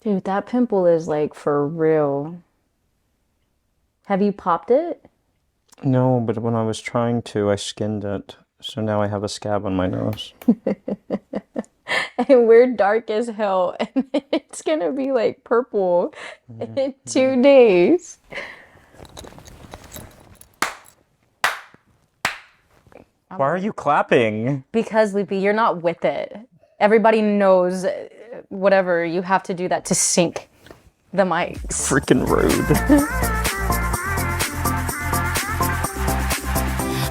Dude, that pimple is like for real. Have you popped it? No, but when I was trying to, I skinned it. So now I have a scab on my nose. And we're dark as hell, and it's gonna be like purple in Mhm. 2 days. I'm Why are like, you clapping? because Lupe, you're not with it. Everybody knows whatever, you have to do that to sync the mics. Freaking rude.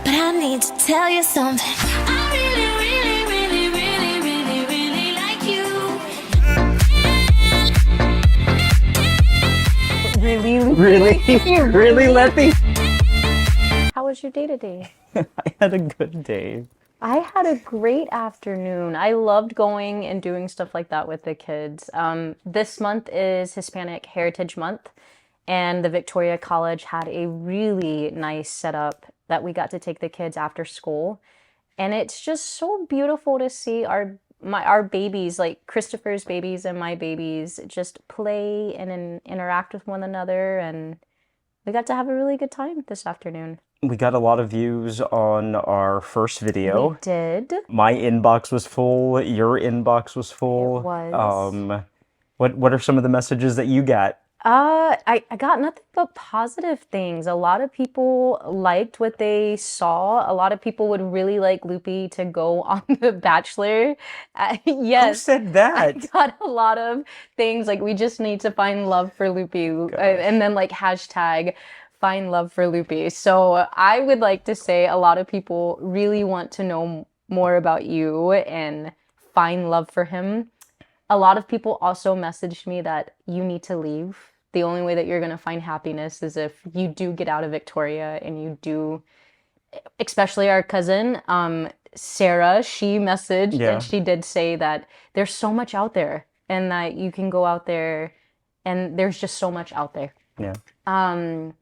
But I need to tell you something. I really, really, really, really, really, really like Really, Really? Really, Letti? how was your day today? I had a good day. I had a great afternoon. I loved going and doing stuff like that with the kids. This month is Hispanic Heritage Month, and the Victoria College had a really nice setup that we got to take the kids after school. And it's just so beautiful to see our babies, like Christopher's babies and my babies, just play and interact with one another, and we got to have a really good time this afternoon. We got a lot of views on our first We video. did. My inbox was full, your inbox was It full. was. What are some of the messages that you got? I got nothing but positive things. A lot of people liked what they saw. A lot of people would really like Loopy to go on The Bachelor. Who Yes, said I that? got a lot of things like we just need to find love for Loopy, and Gosh. then like hashtag find love for Loopy. So I would like to say a lot of people really want to know more about you and find love for him. A lot of people also messaged me that you need to leave. The only way that you're going to find happiness is if you do get out of Victoria and you do, especially our cousin, Sarah, she messaged and Yeah, she did say that there's so much out there and that you can go out there and there's just so much out there. yeah. Um,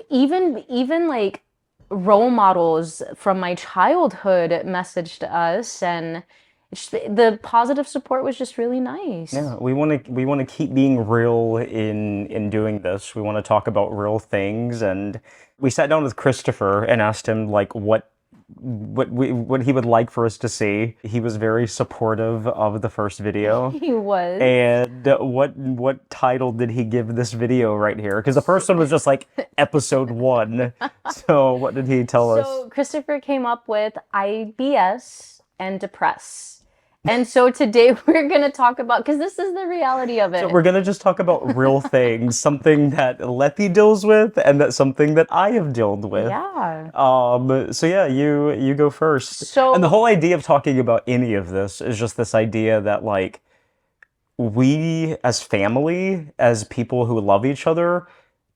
even like role models from my childhood messaged us and the positive support was just really nice. Yeah, we want to keep being real in doing this. We want to talk about real things, and we sat down with Christopher and asked him like what he would like for us to see. He was very supportive of the first video. He was. And what title did he give this video right here? Because the first one was just like episode one. So what did he tell us? So Christopher came up with IBS and depress. And so today we're going to talk about, because this is the reality of So it. we're gonna just talk about real things, something that Letti deals with, and that's something that I have dealt with. Yeah. So yeah, you go first. And the So, whole idea of talking about any of this is just this idea that like we as family, as people who love each other,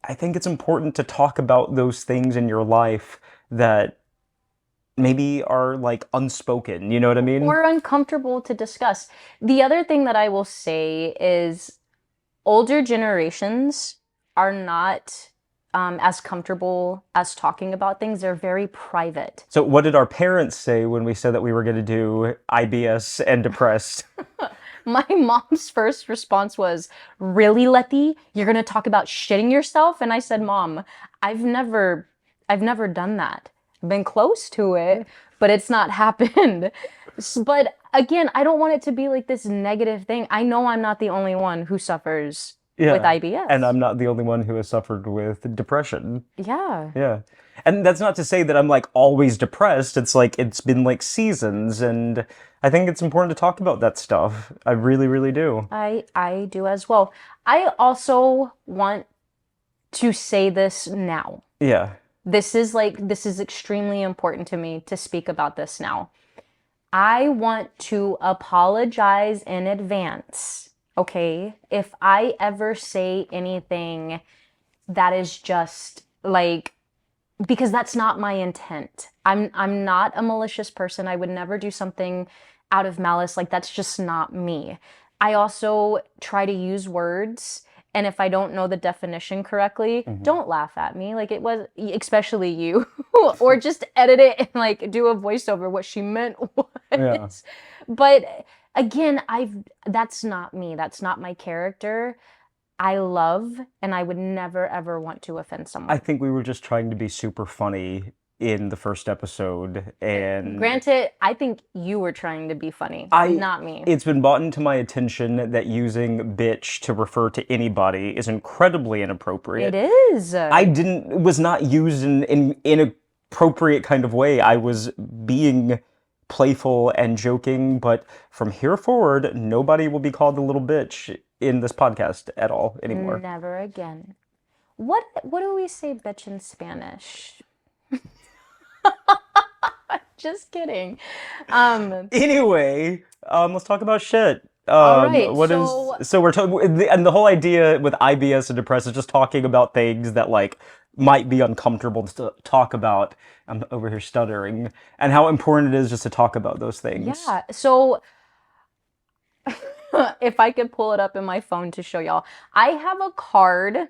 I think it's important to talk about those things in your life that maybe are like unspoken. You know what I mean? or uncomfortable to discuss. The other thing that I will say is older generations are not as comfortable as talking about things. They're very private. So what did our parents say when we said that we were going to do IBS and depressed? My mom's first response was, "Really, Letty? You're gonna talk about shitting yourself?" And I said, "Mom, I've never, I've never done that. I've been close to it, but it's not happened." But again, I don't want it to be like this negative thing. I know I'm not the only one who suffers with Yeah. And IBS. I'm not the only one who has suffered with depression. Yeah. Yeah. And that's not to say that I'm like always depressed. It's like it's been like seasons, and I think it's important to talk about that stuff. I really, really do. I do as well. I also want to say this now. Yeah. This is extremely important to me to speak about this now. I want to apologize in advance, okay? If I ever say anything that is just like because that's not my intent. I'm not a malicious person. I would never do something out of malice. Like that's just not me. I also try to use words and if I don't know the definition correctly, Hmm. don't laugh at me. Like it was especially you or just edit it and like do a voiceover what she meant Yeah. was. But Again, that's not me. That's not my character. I love and I would never ever want to offend I someone. think we were just trying to be super funny in the first episode, and Granted, I think you were trying to be funny, I not me. it's been brought into my attention that using bitch to refer to anybody is incredibly It inappropriate. is. I didn't was not used in inappropriate kind of way. I was being playful and joking, but from here forward, nobody will be called a little bitch in this podcast at all anymore. Never again. What do we say bitch in Spanish? Just kidding. Anyway, let's talk about shit. All right. What is So so we're talking, and the whole idea with IBS and depression is just talking about things that like might be uncomfortable to talk about. I'm over here stuttering, and how important it is just to talk about those things. yeah. So if I could pull it up in my phone to show y'all, I have a card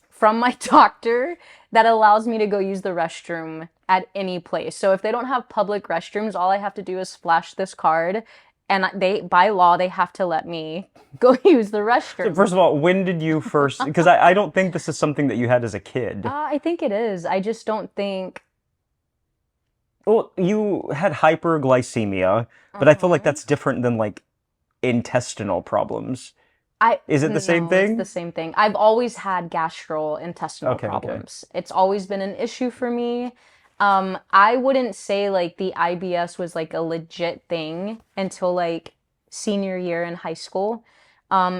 from my doctor that allows me to go use the restroom at any place. So if they don't have public restrooms, all I have to do is flash this card and they by law they have to let me go use the restroom. First of all, when did you first? Because I don't think this is something that you had as a kid. I think it is. I just don't think Well, you had hyperglycemia, but I feel like uh-huh. that's different than like intestinal problems. I Is it the same no, it's the thing? same thing. I've always had gastrointestinal Okay, okay. problems. It's always been an issue for me. I wouldn't say like the IBS was like a legit thing until like senior year in high school.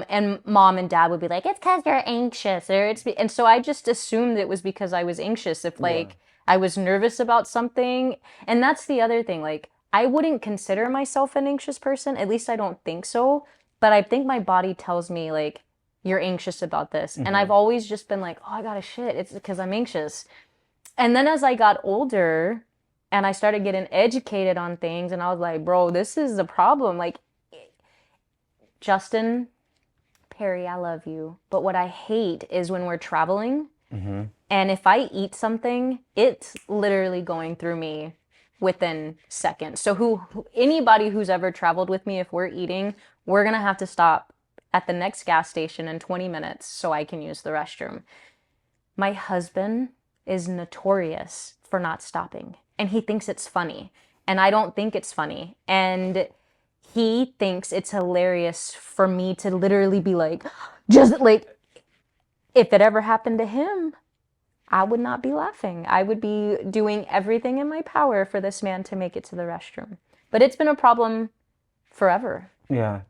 And mom and dad would be like, it's because you're anxious, or and so I just assumed it was because I was anxious. If Yeah. like I was nervous about something, and that's the other thing, like I wouldn't consider myself an anxious person, at least I don't think so, but I think my body tells me like you're anxious about this. And I've Hmm. always just been like, oh, I gotta shit, it's because I'm anxious. And then as I got older and I started getting educated on things, and I was like, bro, this is a problem. Like, Justin, Perry, I love you. But what I hate is when we're traveling Hmm. and if I eat something, it's literally going through me within seconds. So anybody who's ever traveled with me, if we're eating, we're gonna have to stop at the next gas station in 20 minutes so I can use the restroom. My husband is notorious for not stopping, and he thinks it's funny, and I don't think it's funny. And he thinks it's hilarious for me to literally be like, just like, if it ever happened to him, I would not be laughing. I would be doing everything in my power for this man to make it to the restroom. But it's been a problem forever. Yeah.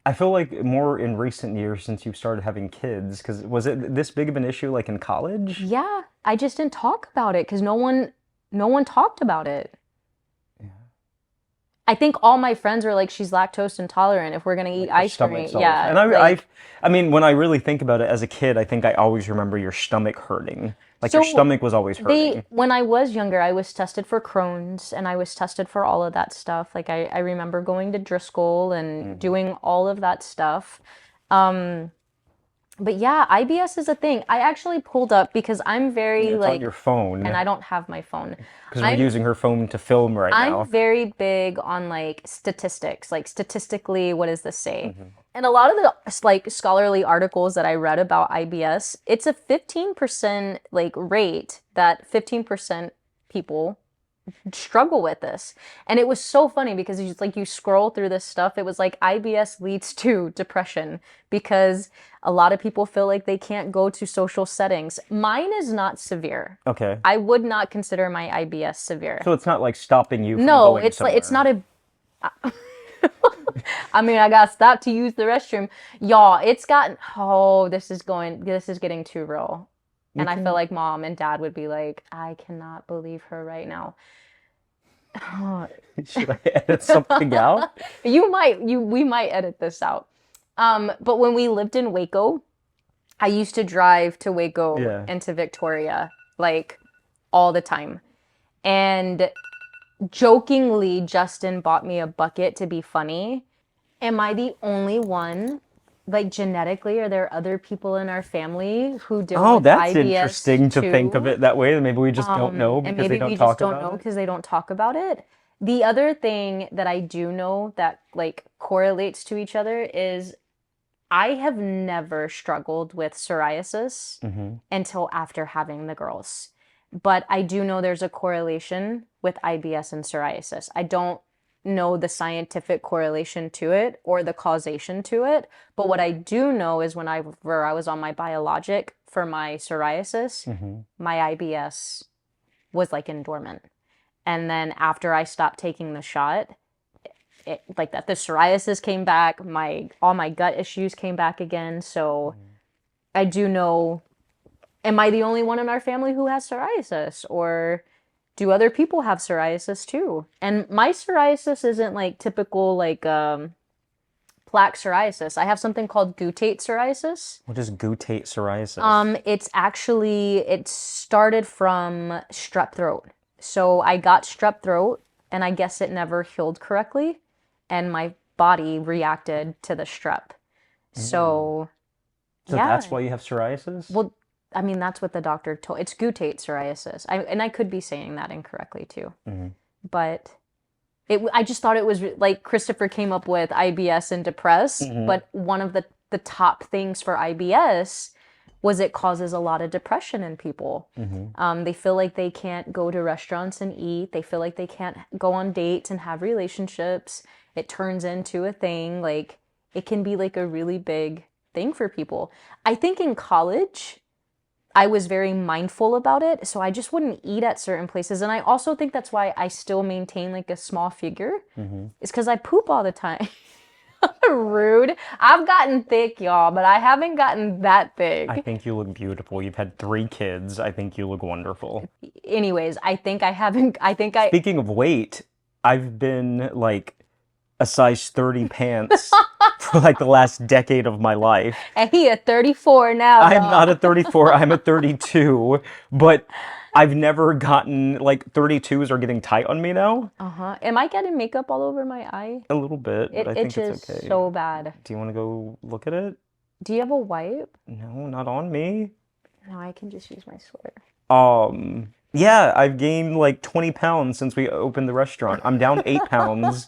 I feel like more in recent years since you've started having kids, because was it this big of an issue like in college? Yeah, I just didn't talk about it because no one talked about it. Yeah. I think all my friends were like, she's lactose intolerant. If we're gonna eat Like your ice cream, stomach's always, yeah, and like I mean, when I really think about it as a kid, I think I always remember your stomach hurting. Like your so stomach was always hurting. when I was younger, I was tested for Crohn's and I was tested for all of that stuff. Like I remember going to Driscoll and Hmm. doing all of that stuff. Um, but yeah, IBS is a thing. I actually pulled up because I'm Yeah, very it's on like, your and phone I don't have my phone. because we're I'm using her phone to film right I'm now. very big on like statistics, like statistically, what does this say? Hmm. And a lot of the like scholarly articles that I read about IBS, it's a 15% like rate that 15% people struggle with this. And it was so funny because you just like you scroll through this stuff, it was like IBS leads to depression because a lot of people feel like they can't go to social settings. Mine is not severe. Okay, I would not consider my IBS severe. so it's not like stopping you from No, going it's like it's not somewhere. a I mean, I got stopped to use the restroom. Y'all, it's gotten oh, this is getting too real. You And I feel can like mom and dad would be like, I cannot believe her right now. should I edit something out? We might edit this out. But when we lived in Waco, I used to drive to Waco Yeah. and to Victoria like all the time. And jokingly, Justin bought me a bucket to be funny. Am I the only one? Like genetically, are there other people in our family who deal Oh, with that's IBS interesting to think of too? it that way. Maybe we just don't know And because they maybe don't we just talk don't about know it. because they don't talk about it. The other thing that I do know that like correlates to each other is I have never struggled with psoriasis until after having the girls. But I do know there's a correlation with IBS and psoriasis. I don't know the scientific correlation to it or the causation to it. But what I do know is where I was on my biologic for my psoriasis, my IBS was like in dormant. And then after I stopped taking the shot, like that, the psoriasis came back, all my gut issues came back again. So I do know, am I the only one in our family who has psoriasis? Or do other people have psoriasis too? And my psoriasis isn't like typical like plaque psoriasis. I have something called guttate psoriasis. What is guttate psoriasis? It started from strep throat. So I got strep throat and I guess it never healed correctly and my body reacted to the strep. So So yeah. that's why you have psoriasis? Well, I mean, that's what the doctor told. It's guttate psoriasis. And I could be saying that incorrectly too. But I just thought it was like Christopher came up with IBS and depressed, but one of the top things for IBS was it causes a lot of depression in people. They feel like they can't go to restaurants and eat. They feel like they can't go on dates and have relationships. It turns into a thing. Like it can be like a really big thing for people. I think in college, I was very mindful about it. So I just wouldn't eat at certain places. And I also think that's why I still maintain like a small figure. It's because I poop all the time. Rude. I've gotten thick, y'all, but I haven't gotten that big. I think you look beautiful. You've had 3 kids. I think you look wonderful. Anyways, I think I haven't, Speaking of weight, I've been like a size 30 pants for like the last decade of my life. And he at 34 now. I'm not at 34, I'm at 32, but I've never gotten, like 32s are getting tight on me now. Am I getting makeup all over my eye? A little bit, but I think itches it's okay. so bad. Do you want to go look at it? Do you have a wipe? No, not on me. No, I can just use my sweater. Yeah, I've gained like 20 pounds since we opened the restaurant. I'm down 8 pounds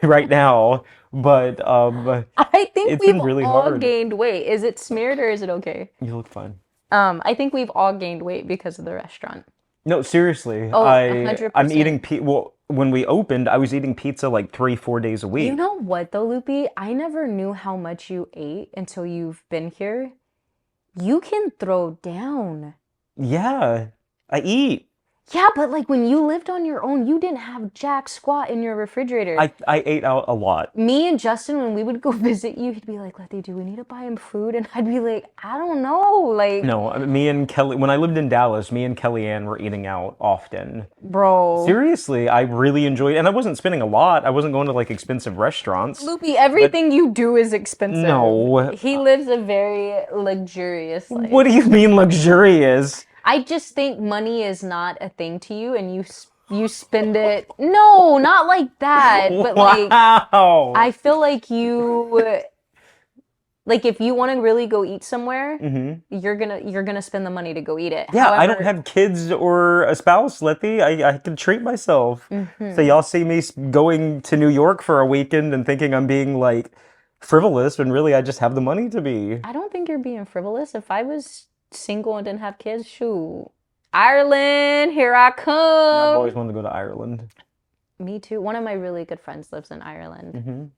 right now, but I think it's we've been really all hard. gained weight. Is it smeared or is it okay? You look fine. I think we've all gained weight because of the restaurant. No, seriously. Oh, I'm 100%. eating well, when we opened, I was eating pizza like 3-4 days a week. You know what though, Lupe? I never knew how much you ate until you've been here. You can throw down. Yeah, I eat. Yeah, but like when you lived on your own, you didn't have jack squat in your refrigerator. I ate out a lot. Me and Justin, when we would go visit you, he'd be like, Letty, do we need to buy him food? And I'd be like, I don't know. Like, No, me and Kelly, when I lived in Dallas, me and Kellyanne were eating out often. bro. Seriously, I really enjoyed it. And I wasn't spending a lot. I wasn't going to like expensive restaurants. Lupe, everything you do is expensive. No. He lives a very luxurious life. What do you mean luxurious? I just think money is not a thing to you and you spend it. No, not like that. But like, Wow. I feel like like if you want to really go eat somewhere, you're gonna spend the money to go eat it. Yeah, I don't However, have kids or a spouse, Letty. I can treat myself. So y'all see me going to New York for a weekend and thinking I'm being like frivolous when really I just have the money to be. I don't think you're being frivolous. If I was single and didn't have kids, shoot. Ireland, here I I've come. always wanted to go to Ireland. Me too. One of my really good friends lives in Ireland.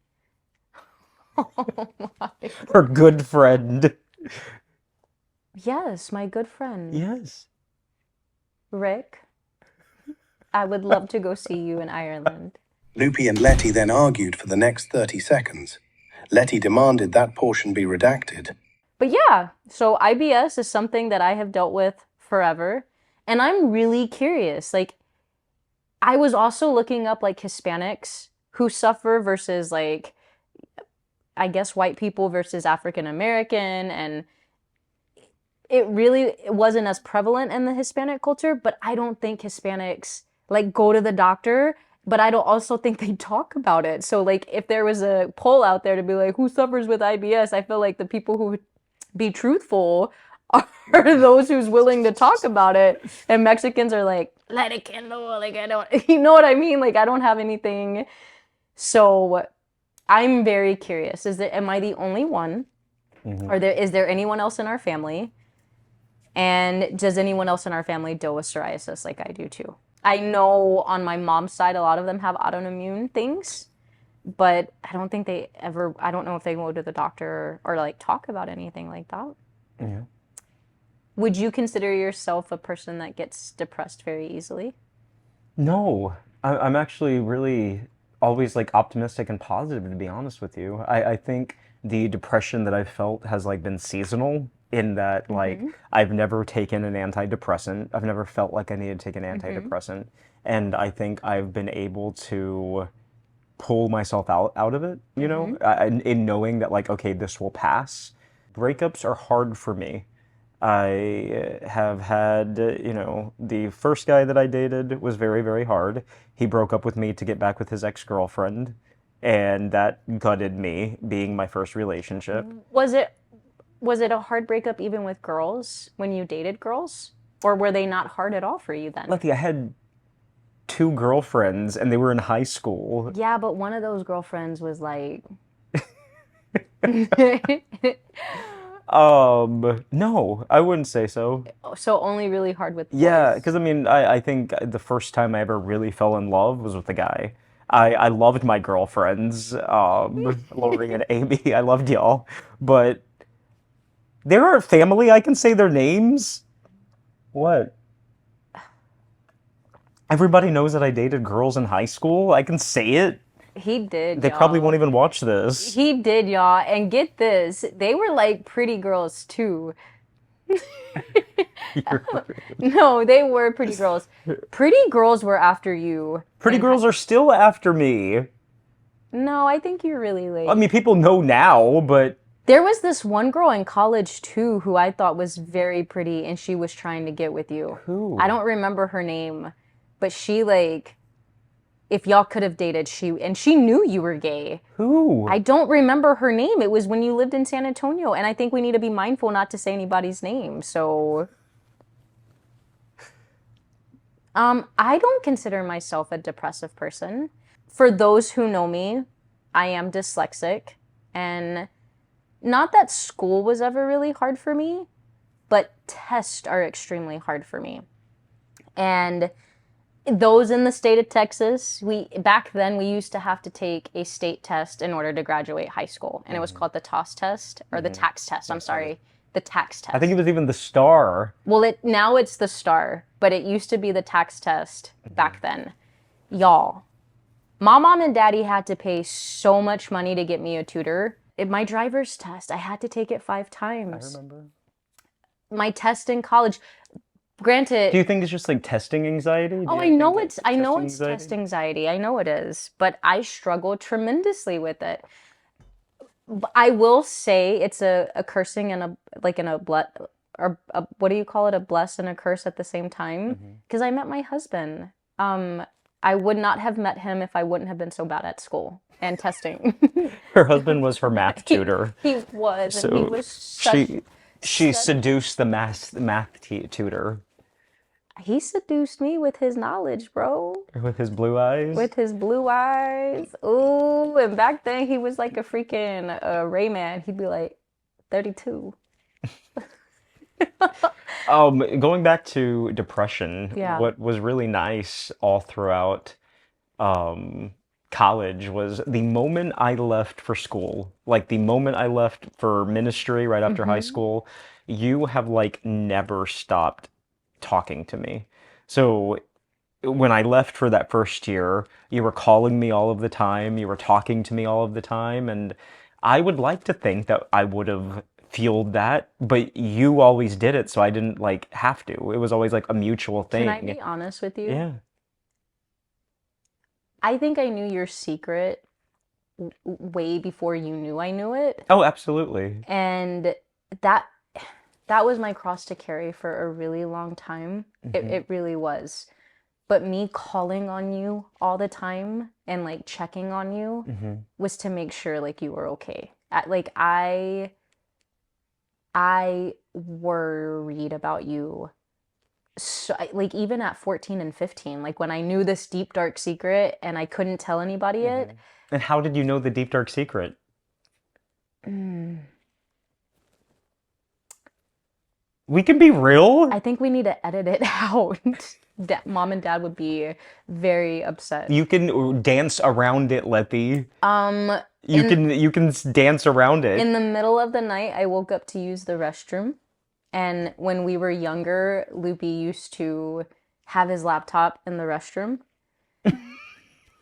Oh my. Her good friend. Yes, my good friend. Yes. Rick, I would love to go see you in Ireland. Lupe and Letti then argued for the next 30 seconds. Letti demanded that portion be redacted. But yeah, so IBS is something that I have dealt with forever. And I'm really curious. Like, I was also looking up like Hispanics who suffer versus like, I guess white people versus African American. And it really wasn't as prevalent in the Hispanic culture, but I don't think Hispanics like go to the doctor, but I don't also think they talk about it. So like if there was a poll out there to be like, who suffers with IBS? I feel like the people who would be truthful for those who's willing to talk about it. And Mexicans are like, let it kindle. Like, I don't, you know what I mean? Like, I don't have anything. So I'm very curious. Am I the only one? Is there anyone else in our family? And does anyone else in our family deal with psoriasis like I do too? I know on my mom's side, a lot of them have autoimmune things, but I don't think I don't know if they go to the doctor or like talk about anything like that. Yeah. Would you consider yourself a person that gets depressed very easily? No, I'm actually really always like optimistic and positive, to be honest with you. I think the depression that I've felt has like been seasonal in that like I've never taken an antidepressant. I've never felt like I needed to take an antidepressant. And I think I've been able to pull myself out of it, you know, in knowing that like, okay, this will pass. Breakups are hard for me. I have had, you know, the first guy that I dated was very, very hard. He broke up with me to get back with his ex-girlfriend, and that gutted me, being my first relationship. Was it a hard breakup even with girls when you dated girls? Or were they not hard at all for you then? Letty, I had two girlfriends, and they were in high school. Yeah, but one of those girlfriends was like No, I wouldn't say so. so only really hard with Yeah, boys. because I mean, I think the first time I ever really fell in love was with a guy. I loved my girlfriends, Lori and Amy. I loved y'all, but there are family. I can say their names. What? Everybody knows that I dated girls in high school. I can say it. He did, They y'all. probably won't even watch this. He did, y'all. And get this, they were like pretty girls too. No, they were pretty girls. Pretty girls were after you. Pretty girls are still after me. No, I think you're really late. I mean, people know now, but There was this one girl in college too who I thought was very pretty and she was trying to get with you. Who? I don't remember her name, but she like if y'all could have dated, she knew you were gay. who? I don't remember her name. It was when you lived in San Antonio, and I think we need to be mindful not to say anybody's name. So I don't consider myself a depressive person. For those who know me, I am dyslexic, and not that school was ever really hard for me, but tests are extremely hard for me. And those in the state of Texas, back then we used to have to take a state test in order to graduate high school, and it was called the TOS test or the tax test. I'm sorry, the tax test. I think it was even the star. Well, now it's the STAR, but it used to be the tax test back then. Y'all, my mom and daddy had to pay so much money to get me a tutor. My driver's test, I had to take it 5 times. I remember. My test in college, granted. Do you think it's just like testing anxiety? Oh, I know it's test anxiety. I know it is, but I struggle tremendously with it. I will say it's a cursing and a what do you call it? A bless and a curse at the same time. Because I met my husband. I would not have met him if I wouldn't have been so bad at school and testing. Her husband was her math tutor. He was, So and he was such. she seduced the math tutor He seduced me with his knowledge, bro. with his blue eyes. With his blue eyes. Ooh, and back then he was like a freaking Rayman. He'd be like 32. Going back to depression, Yeah. what was really nice all throughout college was the moment I left for school, like the moment I left for ministry right after high school, you have like never stopped talking to me. So when I left for that first year, you were calling me all of the time, you were talking to me all of the time, and I would like to think that I would have fueled that, but you always did it, so I didn't like have to. It was always like a mutual thing. Can I be honest with you? Yeah. I think I knew your secret way before you knew I knew it. Oh, absolutely. And that was my cross to carry for a really long time. It really was. But me calling on you all the time and like checking on you was to make sure like you were okay. I worried about you. So, like even at 14 and 15, like when I knew this deep dark secret and I couldn't tell anybody it. And how did you know the deep dark secret? Mm, We can be real. I think we need to edit it out. Mom and dad would be very upset. You can dance around it, Letti. You in can dance around it. in the middle of the night, I woke up to use the restroom. And when we were younger, Lupe used to have his laptop in the restroom.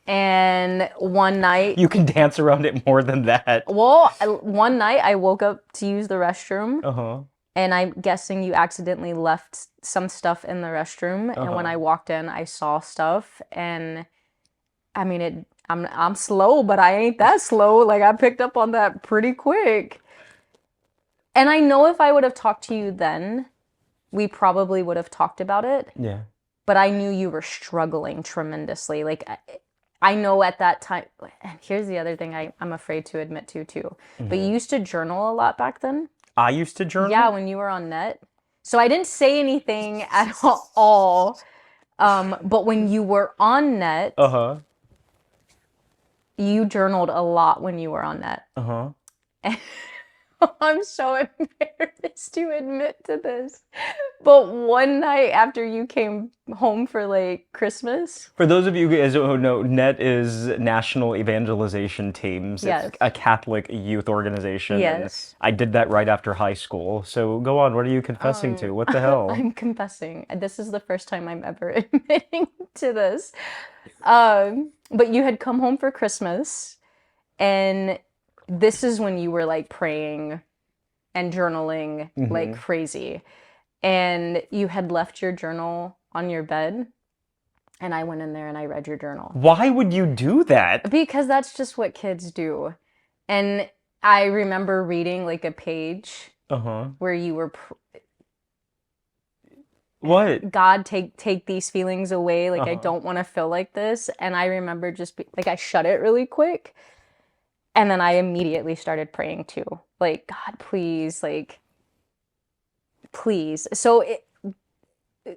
And one night, You can dance around it more than that. one night I woke up to use the restroom, Uh-huh. and I'm guessing you accidentally left some stuff in the restroom. And when I walked in, I saw stuff, and I mean I'm slow, but I ain't that slow. Like I picked up on that pretty quick. And I know if I would have talked to you then, we probably would have talked about it. Yeah. But I knew you were struggling tremendously. Like I know at that time, and here's the other thing I'm afraid to admit to too. But you used to journal a lot back then. I used to journal? Yeah, when you were on net. So I didn't say anything at all. But when you were on net, Uh-huh. you journaled a lot when you were on net. Uh-huh. I'm so embarrassed to admit to this. But one night after you came home for like Christmas. For those of you guys who know, NET is National Evangelization Teams. Yes. It's a Catholic youth organization. and Yes. I did that right after high school. So go on, what are you confessing to? What the hell? I'm confessing. This is the first time I'm ever admitting to this. But you had come home for Christmas, and this is when you were like praying and journaling like crazy. And you had left your journal on your bed, and I went in there and I read your journal. Why would you do that? Because that's just what kids do. And I remember reading like a page Uh-huh. where you were What? God, take these feelings away. Like I Uh-huh. don't want to feel like this. And I remember like I shut it really quick. And then I immediately started praying too. Like, God, please, like, please. So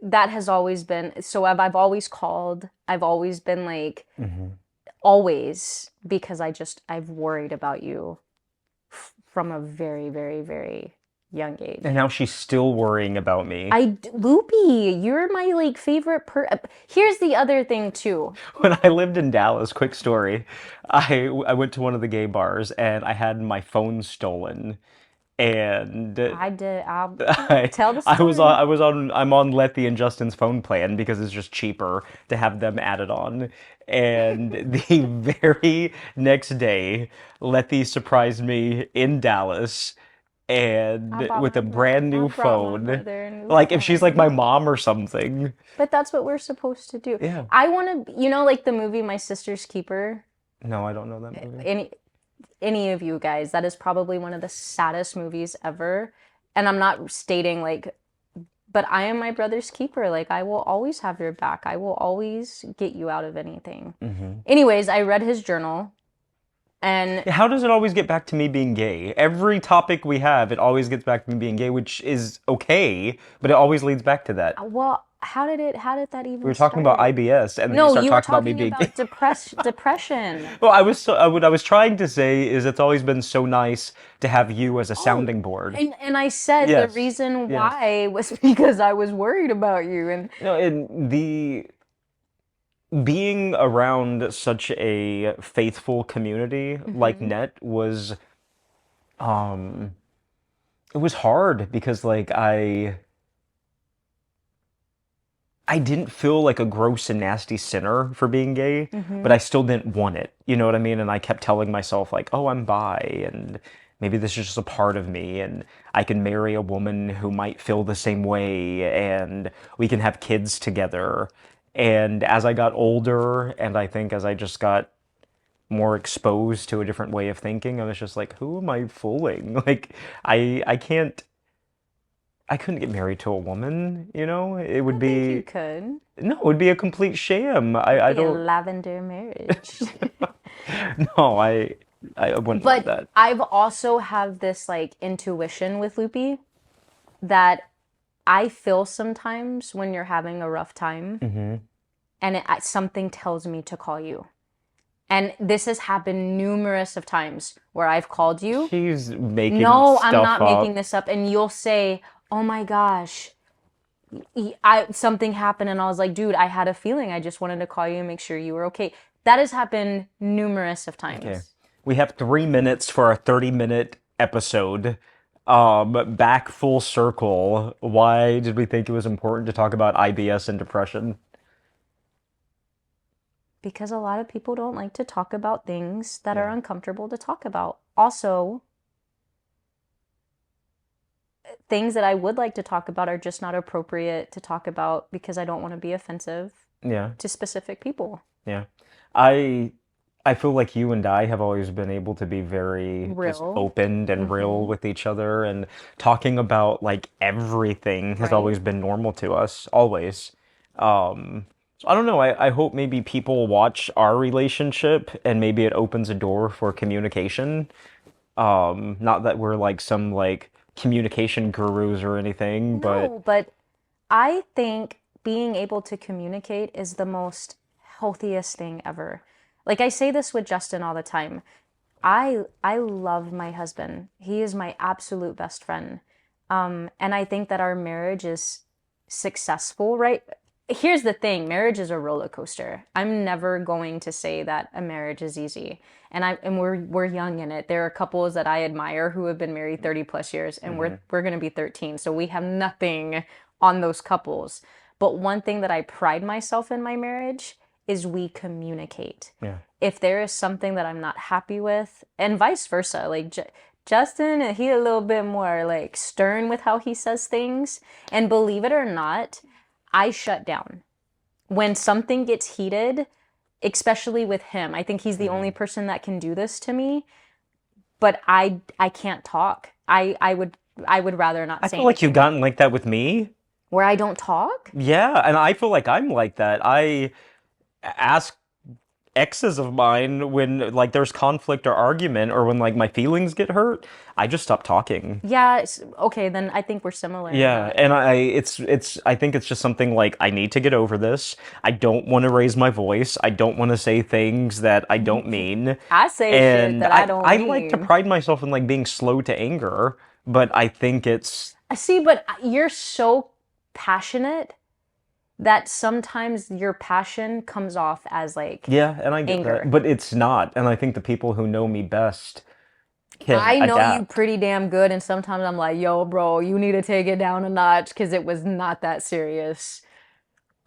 that has always been, so I've always called. I've always been like, always, because I've worried about you from a very, very, very young age. And now she's still worrying about me. Lupe, you're my like favorite Here's the other thing too. When I lived in Dallas, quick story, I went to one of the gay bars and I had my phone stolen. And I'll I, tell the I story. I'm on Letti and Justin's phone plan because it's just cheaper to have them added on. And the very next day, Letti surprised me in Dallas and with a brand new phone. Like if she's like my mom or something. But that's what we're supposed to do. Yeah. I want to, like the movie My Sister's Keeper. No, I don't know that movie. Any of you guys, that is probably one of the saddest movies ever. And I'm not stating like, but I am my brother's keeper. Like I will always have your back. I will always get you out of anything. Anyways, I read his journal. And how does it always get back to me being gay? Every topic we have, it always gets back to me being gay, which is okay, but it always leads back to that. well, how did that even We were talking about IBS, and then No, you you were start talking about me being talking about depression. Well, what I was trying to say is it's always been so nice to have you as a sounding board. And I said Yes, the reason yes. why was because I was worried about you. And And being around such a faithful community like NET was, it was hard because like I didn't feel like a gross and nasty sinner for being gay, but I still didn't want it. You know what I mean? And I kept telling myself like, oh, I'm bi, and maybe this is just a part of me, and I can marry a woman who might feel the same way, and we can have kids together. And as I got older, and I think as I just got more exposed to a different way of thinking, I was just like, who am I fooling? Like, I couldn't get married to a woman, you know? It would be... you could. No, it would be a complete sham. I Be a don't... lavender marriage. No, I wouldn't want But that. I've also have this like intuition with Loopy that I feel sometimes when you're having a rough time Hmm. and something tells me to call you. And this has happened numerous of times where I've called you. She's making No, I'm stuff not making up. this up. And you'll say, "Oh my gosh, something happened." And I was like, "Dude, I had a feeling. I just wanted to call you and make sure you were okay." That has happened numerous of Okay. times. We have 3 minutes for a 30-minute episode. Back full circle. Why did we think it was important to talk about IBS and depression? Because a lot of people don't like to talk about things that are Yeah. uncomfortable to talk about. Also, things that I would like to talk about are just not appropriate to talk about because I don't want to be offensive Yeah. to specific people. Yeah. I I feel like you and I have always been able to be very just Real. open and real Mm-hmm. with each other, and talking about like everything has Right? always been normal to us, always. So I don't know, I hope maybe people watch our relationship and maybe it opens a door for communication. Not that we're like some like communication gurus or anything, but No, but I think being able to communicate is the most healthiest thing ever. Like I say this with Justin all the time. I love my husband. He is my absolute best friend. And I think that our marriage is successful, right? Here's the thing, marriage is a roller coaster. I'm never going to say that a marriage is easy. And we're young in it. There are couples that I admire who have been married 30 plus years and mhm, we're going to be 13. So we have nothing on those couples. But one thing that I pride myself in my marriage is we communicate. yeah. If there is something that I'm not happy with, and vice versa, like Justin, he a little bit more like stern with how he says things. And believe it or not, I shut down. When something gets heated, especially with him, I think he's the only Mhm. person that can do this to me, but I can't talk. I would rather not I say feel like you've anything. gotten like that with me. Where I don't talk? Yeah, and I feel like I'm like that. I ask exes of mine when like there's conflict or argument or when like my feelings get hurt, I just stop talking. Yeah, okay, then I think we're similar in Yeah, that. and it's I think it's just something like I need to get over this. I don't want to raise my voice. I don't want to say things that I don't mean. I say shit And that I don't I like to mean. pride myself in like being slow to anger, but I think it's See, but you're so passionate that sometimes your passion comes off as like yeah, and I get that, anger. but it's not. And I think the people who know me best can I know you adapt. pretty damn good, and sometimes I'm like, yo, bro, you need to take it down a notch because it was not that serious.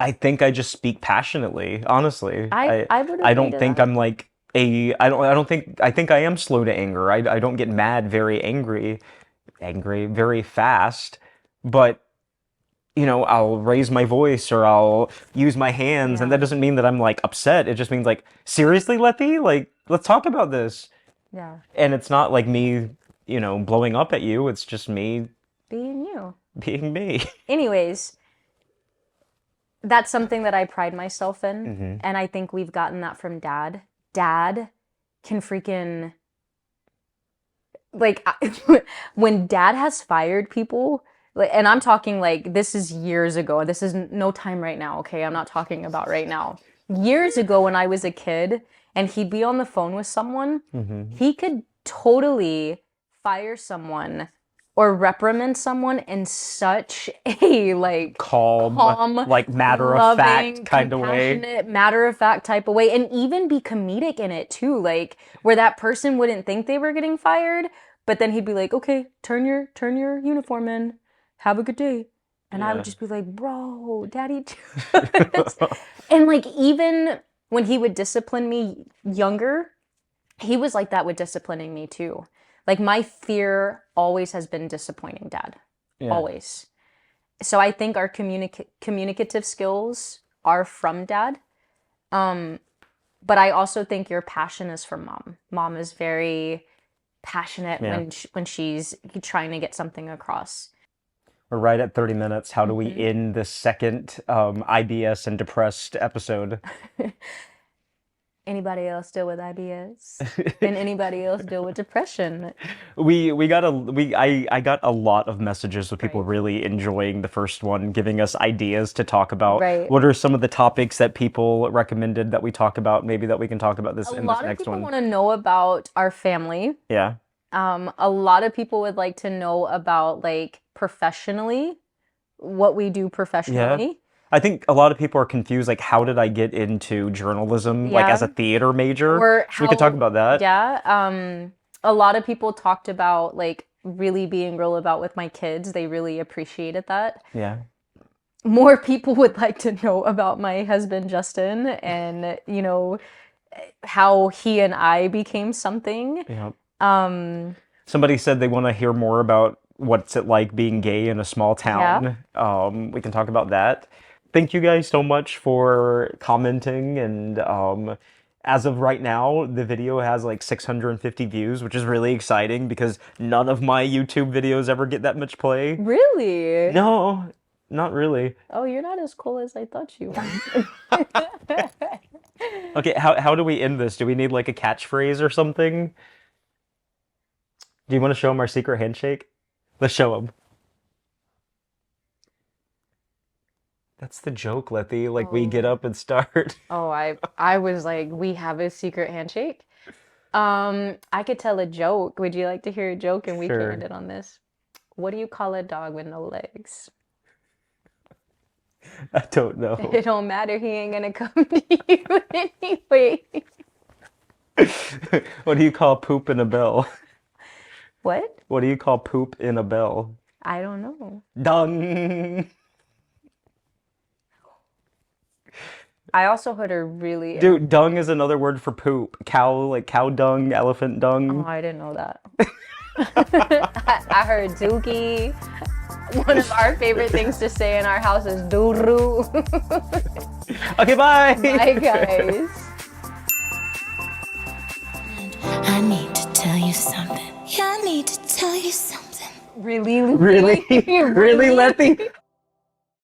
I think I just speak passionately, honestly. I would I agree don't to think that. I'm like I don't think I think I am slow to anger. I don't get mad very angry very fast, but I'll raise my voice or I'll use my hands, and that Yeah, doesn't mean that I'm like upset. It just means like, seriously, Letty, like let's talk about this. yeah. And it's not like me, blowing up at you. It's just me Being you. being me. Anyways, that's something that I pride myself in, Hmm. and I think we've gotten that from dad. Dad can freaking like when dad has fired people, like, and I'm talking like this is years ago. This is no time right now, okay? I'm not talking about right now. Years ago when I was a kid and he'd be on the phone with someone, Hmm. he could totally fire someone or reprimand someone in such a like Calm, calm, like matter of fact loving, kind of way. compassionate, matter of fact type of way, and even be comedic in it too, like where that person wouldn't think they were getting fired, but then he'd be like, "Okay, turn your uniform in. Have a good day." And I would Yeah. just be like, "Bro, daddy." Just... and like even when he would discipline me younger, he was like that with disciplining me too. Like my fear always has been disappointing dad. Yeah. Always. So I think our communicative skills are from dad. Um, but I also think your passion is from mom. Mom is very passionate Yeah. when she's trying to get something across. We're right at 30 minutes. How do we Mhm. end the second IBS and depressed episode? Anybody else deal with IBS? And anybody else deal with depression? I got a lot of messages with people Right. really enjoying the first one, giving us ideas to talk about. Right. What are some of the topics that people recommended that we talk about? Maybe that we can talk about this A in this lot of next people one. want to know about our family. Yeah. A lot of people would like to know about like professionally, what we do Yeah. professionally. I think a lot of people are confused, like, how did I get into journalism, like as a Yeah. theater major? Or So we could talk how, about that. yeah. A lot of people talked about like really being real about with my kids. They really appreciated that. Yeah. More people would like to know about my husband Justin and how he and I became something. Yeah. Um, Somebody said they want to hear more about what's it like being gay in a small yeah. town. We can talk about that. Thank you guys so much for commenting. And as of right now, the video has like 650 views, which is really exciting because none of my YouTube videos ever get that much play. Really? No, not really. Oh, you're not as cool as I thought you were. Okay, how do we end this? Do we need like a catchphrase or something? Do you want to show them our secret handshake? Let's show them. That's the joke, Letti. Like we get up and start. Oh, I was like, we have a secret handshake. I could tell a joke. Would you like to hear a joke and we can Sure. end it on this? What do you call a dog with no legs? I don't know. It don't matter. He ain't gonna come to you anyway. What do you call poop in a bell? What? What do you call poop in a bell? I don't know. Dung. I also heard a really. Dude, dung is another word for poop. Cow, like cow dung, elephant Oh, dung. I didn't know that. I heard dookie. One of our favorite things to say in our house is doo-doo. Okay, bye. Bye, guys. I need to tell you something. Yeah, I need to tell you something. Really? Really? Really, Letti?